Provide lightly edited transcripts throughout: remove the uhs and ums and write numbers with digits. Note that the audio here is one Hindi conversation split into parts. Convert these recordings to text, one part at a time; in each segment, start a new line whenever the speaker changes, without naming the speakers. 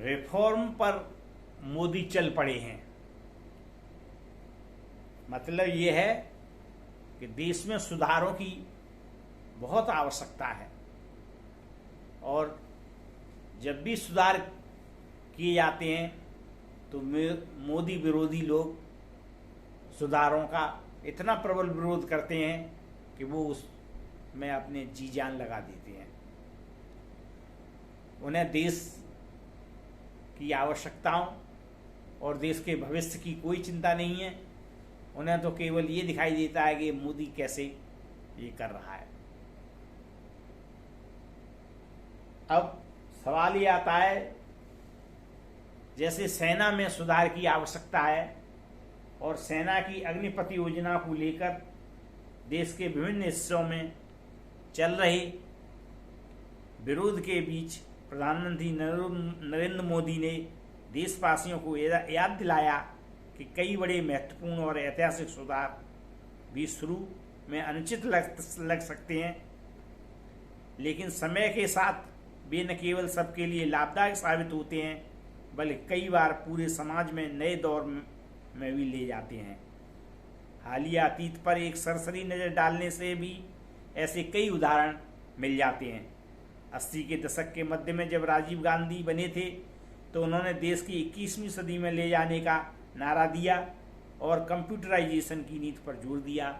रिफॉर्म पर मोदी चल पड़े हैं। मतलब ये है कि देश में सुधारों की बहुत आवश्यकता है और जब भी सुधार किए जाते हैं तो मोदी विरोधी लोग सुधारों का इतना प्रबल विरोध करते हैं कि वो उसमें अपने जी जान लगा देते हैं। उन्हें देश की आवश्यकताओं और देश के भविष्य की कोई चिंता नहीं है। उन्हें तो केवल ये दिखाई देता है कि मोदी कैसे ये कर रहा है। अब सवाल ये आता है, जैसे सेना में सुधार की आवश्यकता है और सेना की अग्निपथ योजना को लेकर देश के विभिन्न हिस्सों में चल रहे विरोध के बीच प्रधानमंत्री नरेंद्र मोदी ने देशवासियों को याद दिलाया कि कई बड़े महत्वपूर्ण और ऐतिहासिक सुधार भी शुरू में अनुचित लग सकते हैं, लेकिन समय के साथ वे न केवल सबके लिए लाभदायक साबित होते हैं बल्कि कई बार पूरे समाज में नए दौर में भी ले जाते हैं। हालिया अतीत पर एक सरसरी नज़र डालने से भी ऐसे कई उदाहरण मिल जाते हैं। 80 के दशक के मध्य में जब राजीव गांधी बने थे तो उन्होंने देश की 21वीं सदी में ले जाने का नारा दिया और कंप्यूटराइजेशन की नीति पर जोर दिया।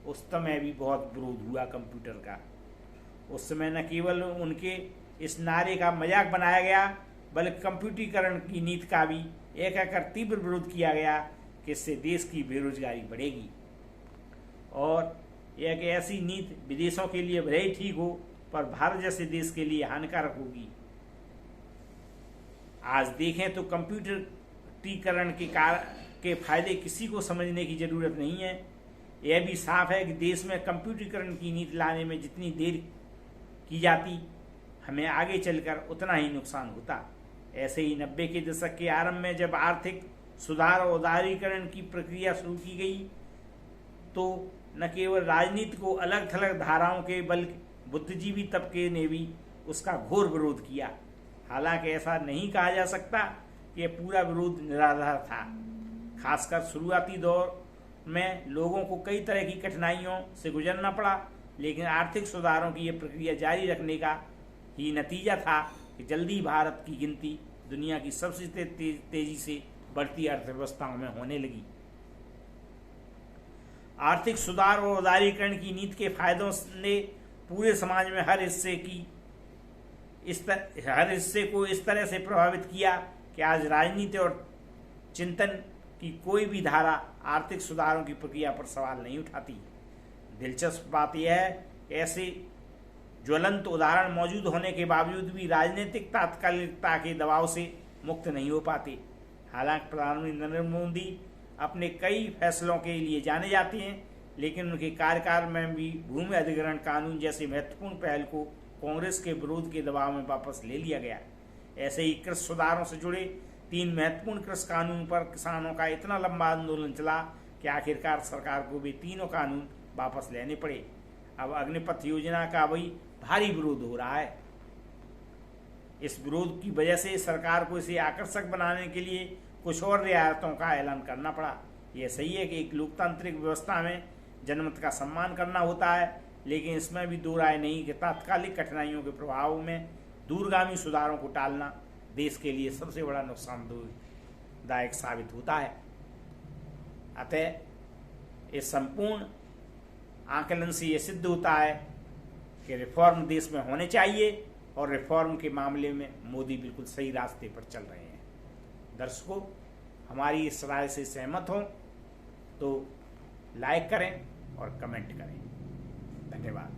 उस समय भी बहुत विरोध हुआ कंप्यूटर का। उस समय न केवल उनके इस नारे का मजाक बनाया गया बल्कि कंप्यूटरीकरण की नीति का भी एक तीव्र विरोध किया गया कि इससे देश की बेरोजगारी बढ़ेगी और एक ऐसी नीति विदेशों के लिए भले ही ठीक हो पर भारत जैसे देश के लिए हानिकारक होगी। आज देखें तो कंप्यूटरीकरण के फायदे किसी को समझने की जरूरत नहीं है। यह भी साफ है कि देश में कंप्यूटरीकरण की नीति लाने में जितनी देर की जाती हमें आगे चलकर उतना ही नुकसान होता। ऐसे ही 90 के दशक के आरंभ में जब आर्थिक सुधार और उदारीकरण की प्रक्रिया शुरू की गई तो न केवल राजनीति को अलग थलग धाराओं के बल्कि बुद्धिजीवी तबके ने भी उसका घोर विरोध किया। हालांकि ऐसा नहीं कहा जा सकता कि यह पूरा विरोध निराधार था। खासकर शुरुआती दौर में लोगों को कई तरह की कठिनाइयों से गुजरना पड़ा, लेकिन आर्थिक सुधारों की यह प्रक्रिया जारी रखने का ही नतीजा था कि जल्दी भारत की गिनती दुनिया की सबसे तेजी से बढ़ती अर्थव्यवस्थाओं में होने लगी। आर्थिक सुधार और उदारीकरण की नीति के फायदों ने पूरे समाज में हर हिस्से को इस तरह से प्रभावित किया कि आज राजनीति और चिंतन की कोई भी धारा आर्थिक सुधारों की प्रक्रिया पर सवाल नहीं उठाती। दिलचस्प बात यह है कि ऐसे ज्वलंत उदाहरण मौजूद होने के बावजूद भी राजनीतिक तात्कालिकता के दबाव से मुक्त नहीं हो पाते। हालांकि प्रधानमंत्री नरेंद्र मोदी अपने कई फैसलों के लिए जाने जाते हैं, लेकिन उनके कार्यकाल में भी भूमि अधिग्रहण कानून जैसे महत्वपूर्ण पहल को कांग्रेस के विरोध के दबाव में वापस ले लिया गया। ऐसे ही कृषि सुधारों से जुड़े 3 महत्वपूर्ण कृषि कानून पर किसानों का इतना लंबा आंदोलन चला कि आखिरकार सरकार को भी तीनों कानून वापस लेने पड़े। अब अग्निपथ योजना का भी भारी विरोध हो रहा है। इस विरोध की वजह से सरकार को इसे आकर्षक बनाने के लिए कुछ और रियायतों का ऐलान करना पड़ा। यह सही है कि एक लोकतांत्रिक व्यवस्था में जनमत का सम्मान करना होता है, लेकिन इसमें भी दो राय नहीं कि तात्कालिक कठिनाइयों के प्रभाव में दूरगामी सुधारों को टालना देश के लिए सबसे बड़ा नुकसानदायक साबित होता है। अतः इस संपूर्ण आकलन से यह सिद्ध होता है कि रिफॉर्म देश में होने चाहिए और रिफॉर्म के मामले में मोदी बिल्कुल सही रास्ते पर चल रहे हैं। दर्शकों, हमारी इस राय से सहमत हो तो लाइक करें और कमेंट करें। धन्यवाद।